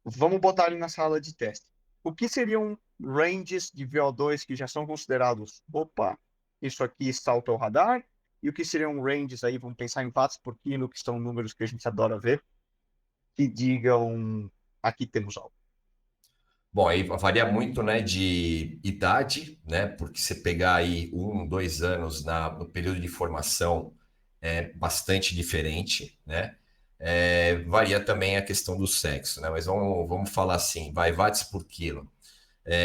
vamos botar ele na sala de teste. O que seriam ranges de VO2 que já são considerados, opa, isso aqui salta ao radar? E o que seriam ranges aí, vamos pensar em watts por quilo, que são números que a gente adora ver, que digam, aqui temos algo. Bom, aí varia muito, né, de idade, né, porque você pegar aí 1, 2 anos no período de formação é bastante diferente, né? Varia também a questão do sexo, né? Mas vamos falar assim, vai watts por quilo.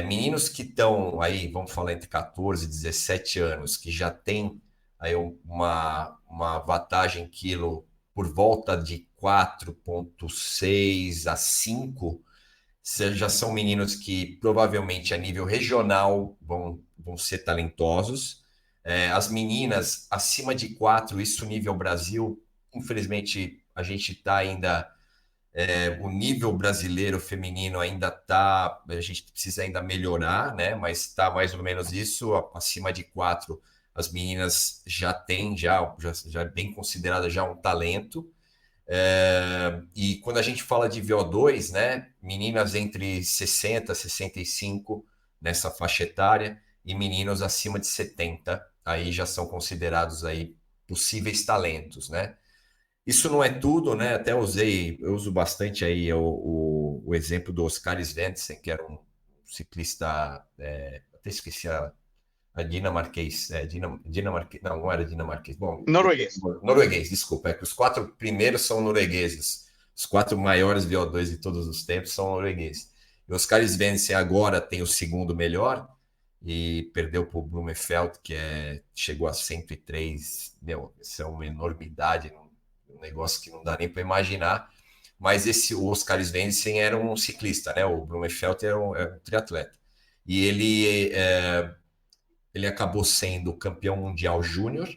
Meninos que estão aí, vamos falar entre 14 e 17 anos, que já tem aí uma wattagem quilo por volta de 4,6 a 5, já são meninos que provavelmente a nível regional vão ser talentosos. As meninas acima de 4, isso nível Brasil, infelizmente a gente está ainda, o nível brasileiro feminino ainda está, a gente precisa ainda melhorar, né? Mas está mais ou menos isso, acima de 4, as meninas já têm, já é bem considerada já um talento. E quando a gente fala de VO2, né, meninas entre 60 e 65 nessa faixa etária e meninos acima de 70, aí já são considerados aí possíveis talentos, né? Isso não é tudo, né? Eu uso bastante aí o exemplo do Oscar Svensson, que era um ciclista, até esqueci a dinamarquês, dinamarquês, não, não era dinamarquês. Bom, Norueguês. norueguês, desculpa. É que os 4 primeiros são noruegueses. Os 4 maiores VO2 de todos os tempos são noruegueses. E os caras vencem agora, tem o segundo melhor e perdeu para o Blumenfeld, chegou a 103. Meu, isso é uma enormidade, um negócio que não dá nem para imaginar. Mas o Oscar Svensson era um ciclista, né? O Blumenfeld era um triatleta. E ele acabou sendo campeão mundial júnior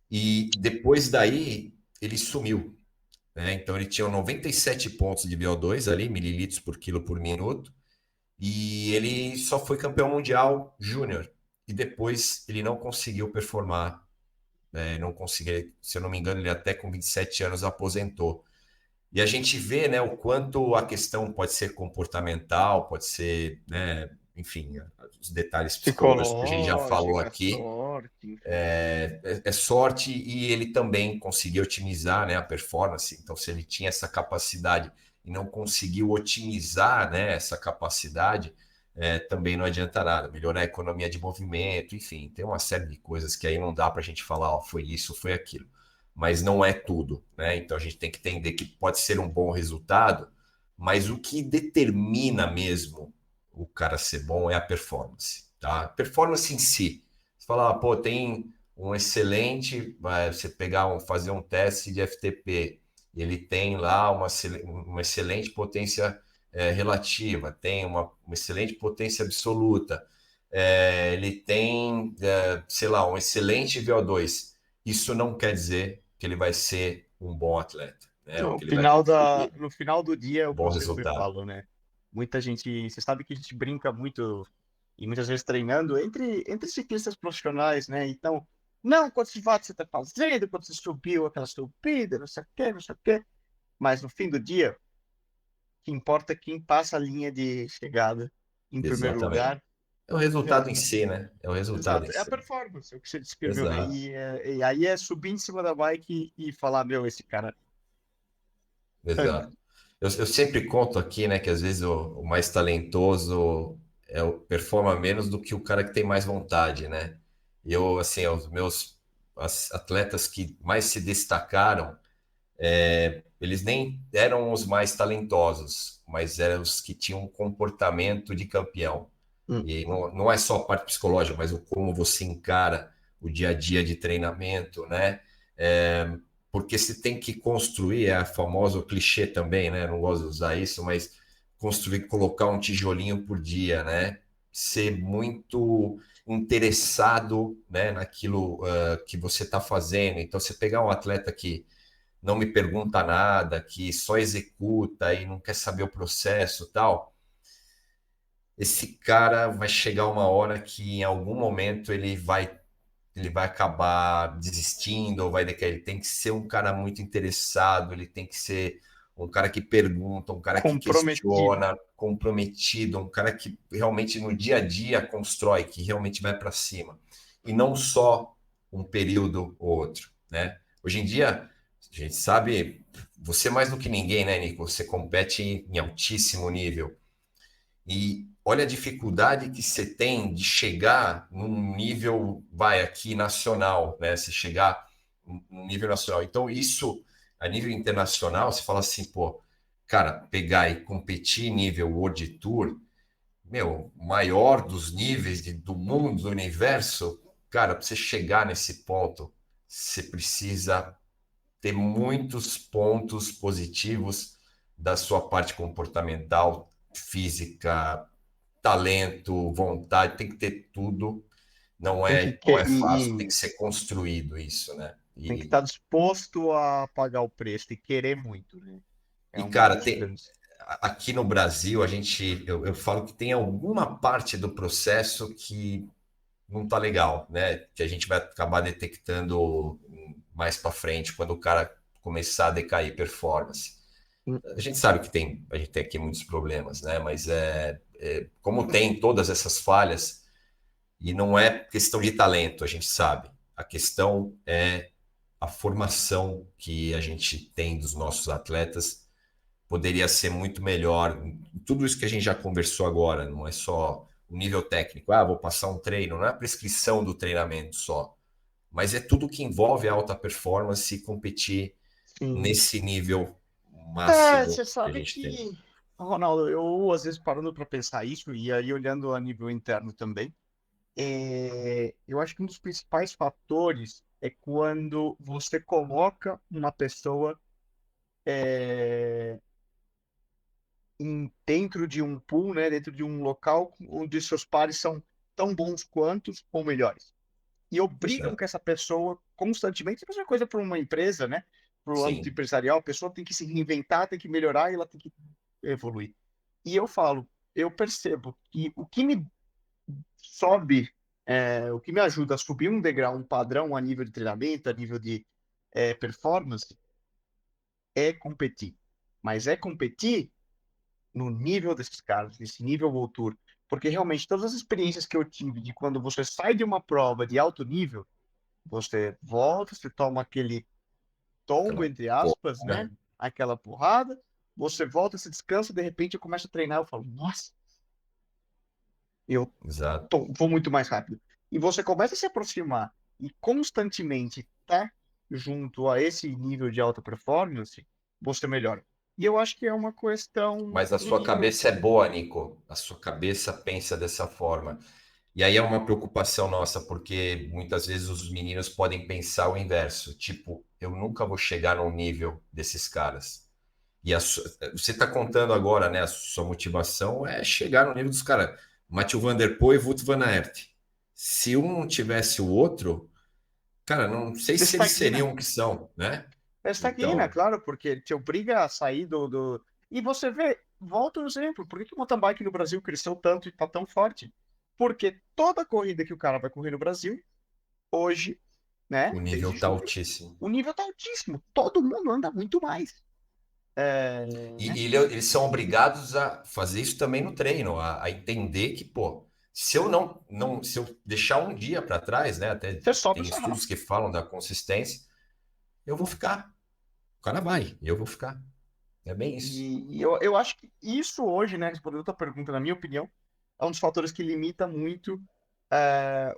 e depois daí ele sumiu, né? Então ele tinha 97 pontos de VO2 ali, mililitros por quilo por minuto, E ele só foi campeão mundial júnior. E depois ele não conseguiu performar, né? Não conseguiu, se eu não me engano, ele até com 27 anos aposentou. E a gente vê, né, o quanto a questão pode ser comportamental, pode ser, né, enfim, os detalhes psicológicos que a gente já falou Psicológica, aqui. sorte, enfim. É sorte e ele também conseguiu otimizar, né, a performance. Então, se ele tinha essa capacidade e não conseguiu otimizar, né, essa capacidade, também não adianta nada. Melhorar a economia de movimento, enfim, tem uma série de coisas que aí não dá para a gente falar, ó, foi isso, foi aquilo. Mas não é tudo, né? Então a gente tem que entender que pode ser um bom resultado, mas o que determina mesmo o cara ser bom é a performance, tá? A performance em si. Você fala, pô, tem um excelente, você pegar fazer um teste de FTP, e ele tem lá uma excelente potência relativa, tem uma excelente potência absoluta, ele tem, sei lá, um excelente VO2. Isso não quer dizer que ele vai ser um bom atleta, né? Ou No que ele vai final conseguir no final do dia é um o que eu bom sempre resultado. falo, né? Muita gente, você sabe que a gente brinca muito e muitas vezes treinando entre ciclistas profissionais, né? Então, não, quantos watts você está fazendo, quanto você subiu aquela subida, não sei o quê, não sei o quê. Mas no fim do dia, o que importa é quem passa a linha de chegada em primeiro Exatamente. lugar. É o resultado em si, né? É o resultado em Exato, é a si. performance, é o que você descreveu, né? Exato, E aí é subir em cima da bike e falar, meu, esse cara anda. exato. Eu sempre conto aqui, né, que às vezes o mais talentoso performa menos do que o cara que tem mais vontade, né? E eu, assim, os meus atletas que mais se destacaram, eles nem eram os mais talentosos, mas eram os que tinham um comportamento de campeão. Hum. E não é só a parte psicológica, mas o como você encara o dia a dia de treinamento, né? É, porque você tem que construir, é a famosa clichê também, né? Não gosto de usar isso, mas construir, colocar um tijolinho por dia, né? Ser muito interessado, né, naquilo que você está fazendo. Então, você pegar um atleta que não me pergunta nada, que só executa e não quer saber o processo, tal, esse cara vai chegar uma hora que em algum momento ele vai acabar desistindo ou vai decair. Ele tem que ser um cara muito interessado, ele tem que ser um cara que pergunta, um cara que Comprometido. questiona, comprometido, um cara que realmente no dia a dia constrói, que realmente vai para cima. E não só um período ou outro, né? Hoje em dia, a gente sabe, você mais do que ninguém, né, Nico? Você compete em altíssimo nível. E olha a dificuldade que você tem de chegar num nível, vai aqui, nacional, né? Você chegar num nível nacional. Então, isso, a nível internacional, você fala assim, pô, cara, pegar e competir nível World Tour, meu, maior dos níveis do mundo, do universo, cara, para você chegar nesse ponto, você precisa ter muitos pontos positivos da sua parte comportamental, física, talento, vontade, tem que ter tudo. Não Tem que, é, que- não é fácil, tem que ser construído isso, né? tem que E, estar disposto a pagar o preço e querer muito, né? É e uma cara, das grandes. aqui no Brasil, eu falo que tem alguma parte do processo que não tá legal, né? Que a gente vai acabar detectando mais para frente, quando o cara começar a decair performance. A gente sabe que a gente tem aqui muitos problemas, né? Mas como tem todas essas falhas, e não é questão de talento, a gente sabe. A questão é a formação que a gente tem dos nossos atletas poderia ser muito melhor. Tudo isso que a gente já conversou agora, não é só o nível técnico. Ah, vou passar um treino, não é a prescrição do treinamento só, mas é tudo que envolve a alta performance e competir Sim. nesse nível É, máximo você que a sabe gente tem. que, Ronaldo, eu às vezes parando para pensar isso, e aí olhando a nível interno também, eu acho que um dos principais fatores é quando você coloca uma pessoa é, dentro de um pool, né, dentro de um local onde seus pares são tão bons quanto ou melhores. E obrigam que Exato. essa pessoa constantemente, a mesma coisa para uma empresa, né? Para o âmbito Sim, empresarial, a pessoa tem que se reinventar, tem que melhorar e ela tem que evoluir. E eu falo, eu percebo que o que me sobe, o que me ajuda a subir um degrau, um padrão a nível de treinamento, a nível de performance, é competir. Mas é competir no nível desses caras, nesse nível World Tour. Porque realmente todas as experiências que eu tive de quando você sai de uma prova de alto nível, você volta, você toma aquele tombo, Aquela entre porra, aspas, né? né? Aquela porrada, você volta, se descansa, de repente eu começo a treinar, eu falo, nossa, eu Exato. vou muito mais rápido. E você começa a se aproximar e constantemente tá junto a esse nível de alta performance, você melhora. E eu acho que é uma questão Mas a do sua nível. cabeça é boa, Nico. A sua cabeça pensa dessa forma. E aí é uma preocupação nossa, porque muitas vezes os meninos podem pensar o inverso, tipo, eu nunca vou chegar no nível desses caras. Você está contando agora, né? A sua motivação é chegar no nível dos caras. Mathieu Van Der Poel e Wout van Aert. Se um não tivesse o outro, cara, não sei Você se eles estagna. seriam o que são, né? Você estagna, Então, claro, porque ele te obriga a sair do. E você vê, volta o exemplo, por que que o mountain bike no Brasil cresceu tanto e tá tão forte? Porque toda corrida que o cara vai correr no Brasil, hoje, né, o nível desde tá julho, altíssimo. o nível tá altíssimo. Todo mundo anda muito mais. É, né? Eles são obrigados a fazer isso também no treino, a entender que, pô, se eu se eu deixar um dia para trás, né? Até Você sobe o tem estudos sarrafo. que falam da consistência, eu vou ficar. O cara vai, eu vou ficar. É bem isso. E eu acho que isso hoje, né, respondendo a tua pergunta, na minha opinião, é um dos fatores que limita muito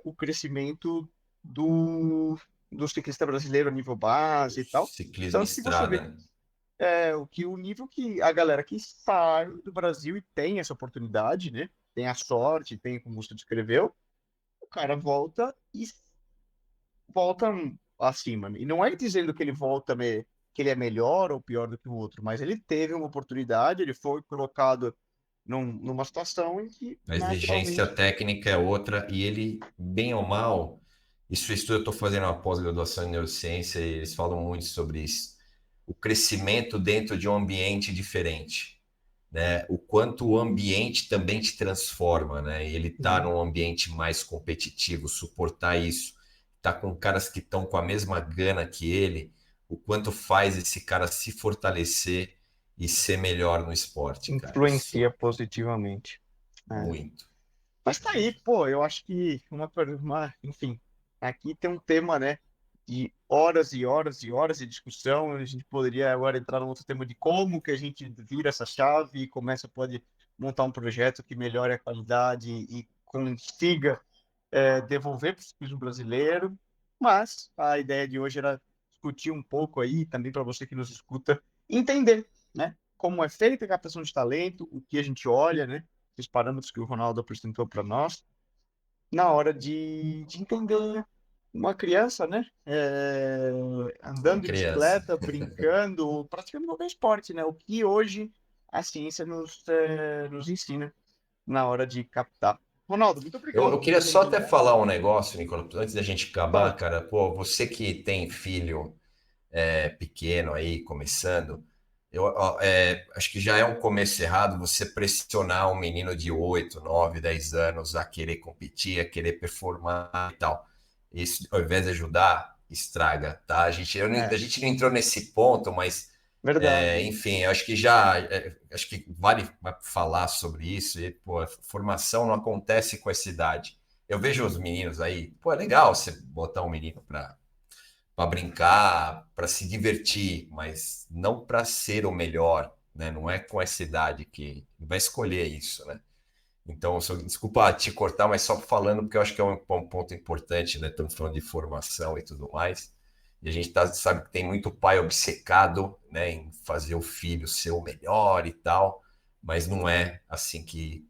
o crescimento do, do ciclista brasileiro a nível O base e tal. ciclismo Tanto que você estrada, vê né? o nível que a galera que sai do Brasil e tem essa oportunidade, né, tem a sorte, tem como você descreveu, o cara volta e volta acima. E não é dizendo que ele volta, que ele é melhor ou pior do que o outro, mas ele teve uma oportunidade, ele foi colocado numa situação em que, A exigência naturalmente, técnica é outra e ele, bem ou mal, isso estudo, eu estou fazendo uma pós-graduação em neurociência e eles falam muito sobre isso. O crescimento dentro de um ambiente diferente, né? O quanto o ambiente também te transforma, né? E ele tá uhum, num ambiente mais competitivo, suportar isso, tá com caras que estão com a mesma gana que ele, o quanto faz esse cara se fortalecer e ser melhor no esporte, cara. influencia Isso positivamente. Né? muito, Mas tá aí, muito. pô, eu acho que enfim, aqui tem um tema, né, de horas e horas e horas de discussão. A gente poderia agora entrar num outro tema de como que a gente vira essa chave e pode montar um projeto que melhore a qualidade e consiga devolver para o ciclismo brasileiro. Mas a ideia de hoje era discutir um pouco aí, também para você que nos escuta, entender, né, como é feita a captação de talento, o que a gente olha, né, os parâmetros que o Ronaldo apresentou para nós, na hora de entender uma criança, né, Uma andando de criança. bicicleta, brincando, praticando qualquer esporte, né, o que hoje a ciência nos ensina na hora de captar. Ronaldo, muito Eu obrigado por queria você só até entender. falar um negócio, Nicolas, antes da gente acabar, Fala. cara. Pô, você que tem filho pequeno aí, começando, acho que já é um começo errado você pressionar um menino de 8, 9, 10 anos a querer competir, a querer performar e tal. Isso, ao invés de ajudar, estraga, tá? A É, gente não entrou nesse ponto, mas verdade. enfim, acho que vale falar sobre isso. E, pô, a formação não acontece com essa idade. Eu vejo os meninos aí, pô, é legal você botar um menino para brincar, para se divertir, mas não para ser o melhor, né? Não é com essa idade que vai escolher isso, né? Então, desculpa te cortar, mas só falando, porque eu acho que é um ponto importante, né? Estamos falando de formação e tudo mais. E a gente sabe que tem muito pai obcecado, né, em fazer o filho ser o melhor e tal, mas não é assim que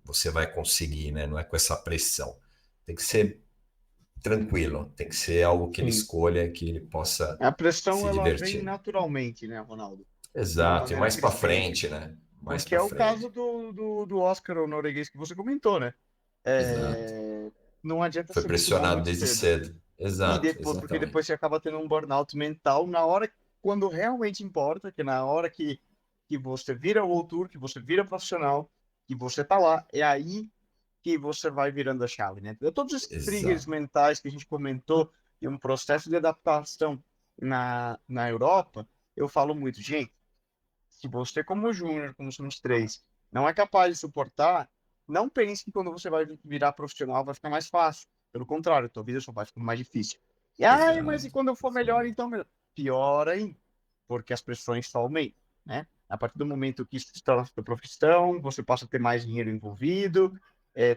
você vai conseguir, né? Não é com essa pressão. Tem que ser tranquilo, tem que ser algo que ele Sim. escolha, que ele possa A pressão, se ela vem divertir. naturalmente, né, Ronaldo? De uma Exato, e maneira mais para crescente. frente, né? Mais Porque para é o caso frente. do Oscar, o norueguês que você comentou, né? Exato. Não adianta Foi ser muito bom pressionado muito desde cedo. cedo. E Exato, depois, porque depois exatamente. você acaba tendo um burnout mental na hora, quando realmente importa, que na hora que você vira o tour, que você vira profissional, que você tá lá, é aí que você vai virando a chave, né? Então, todos esses triggers Exato. mentais que a gente comentou e um processo de adaptação na Europa, eu falo muito, gente, se você como júnior, como sub-23, não é capaz de suportar, não pense que quando você vai virar profissional vai ficar mais fácil. Pelo contrário, tua vida só vai ficando mais difícil. E, ai, mas e Exato. quando eu for melhor, Sim. então melhor? Pior ainda, porque as pressões só aumentam, né? A partir do momento que isso se torna sua profissão, você passa a ter mais dinheiro envolvido,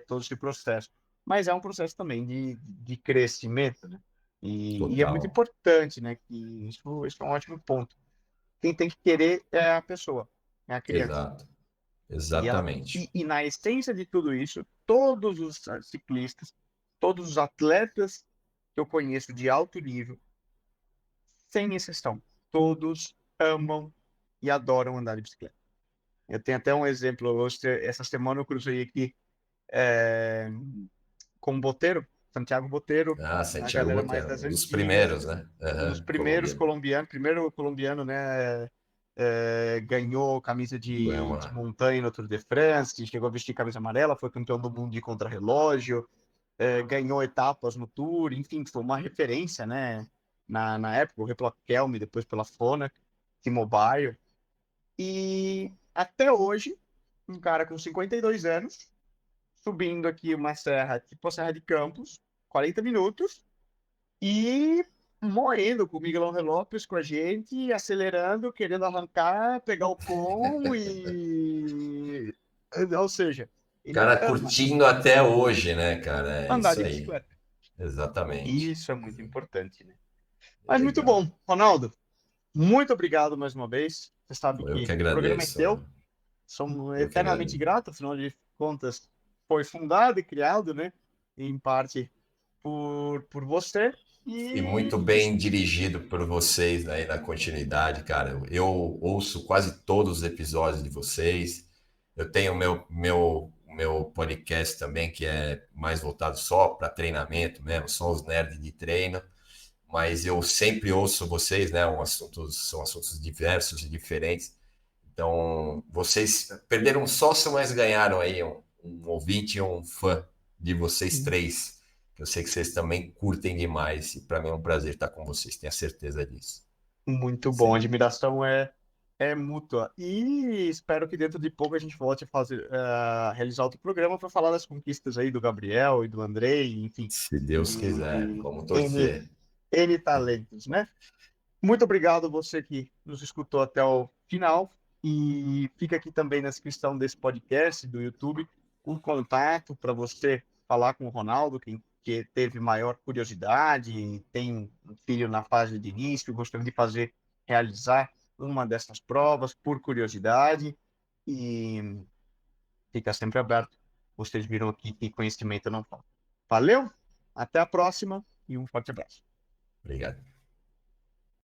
todo esse processo. Mas é um processo também de crescimento, né? E é muito Total. importante, né? Que isso é um ótimo ponto. Quem tem que querer é a pessoa, é a criança. Exato. E, ela, Exatamente. e na essência de tudo isso, todos os ciclistas, todos os atletas que eu conheço de alto nível, sem exceção, todos amam e adoram andar de bicicleta. Eu tenho até um exemplo, essa semana eu cruzei aqui é, com o Boteiro, Santiago Boteiro, Ah, a Santiago galera mais Botero, das um dos antigas, primeiros, né? um dos Aham, primeiros colombiano. colombianos, primeiro colombiano, né? Ganhou camisa Ganhou de uma. montanha no Tour de France, chegou a vestir camisa amarela, foi campeão do mundo de contrarrelógio, ganhou etapas no Tour, enfim, foi uma referência, né? Na época, correu pela Kelme, depois pela Fona, T-Mobile. E até hoje, um cara com 52 anos, subindo aqui uma serra, tipo a Serra de Campos, 40 minutos, e morrendo com o Miguel Ángel Lopes com a gente, acelerando, querendo arrancar, pegar o pão e. Ou seja, ele Cara ama curtindo até hoje, né, cara? É andar isso de aí. bicicleta. Exatamente. Isso é muito importante, né? Mas muito Legal. bom. Ronaldo, muito obrigado mais uma vez. Você sabe Eu que que o programa é agradeço, teu. mano. Somos Eu que eternamente agradeço. gratos, afinal de contas, foi fundado e criado, né? Em parte por você. E E muito bem dirigido por vocês aí na continuidade, cara. Eu ouço quase todos os episódios de vocês. Eu tenho o meu podcast também, que é mais voltado só para treinamento mesmo, só os nerds de treino. Mas eu sempre ouço vocês, né? São assuntos diversos e diferentes. Então, vocês perderam um sócio, mas ganharam aí um ouvinte e um fã de vocês três. Eu sei que vocês também curtem demais e para mim é um prazer estar com vocês, tenho a certeza disso. muito bom, a Sim. admiração é mútua. E espero que dentro de pouco a gente volte a realizar outro programa para falar das conquistas aí do Gabriel e do Andrei, enfim, Se Deus quiser, e vamos N, torcer. N talentos, né? Muito obrigado você que nos escutou até o final e fica aqui também na descrição desse podcast do YouTube um contato para você falar com o Ronaldo, quem que teve maior curiosidade, tem um filho na fase de início, gostaria de realizar uma dessas provas por curiosidade e fica sempre aberto. Vocês viram aqui que conhecimento não falta. Valeu, até a próxima e um forte abraço. Obrigado.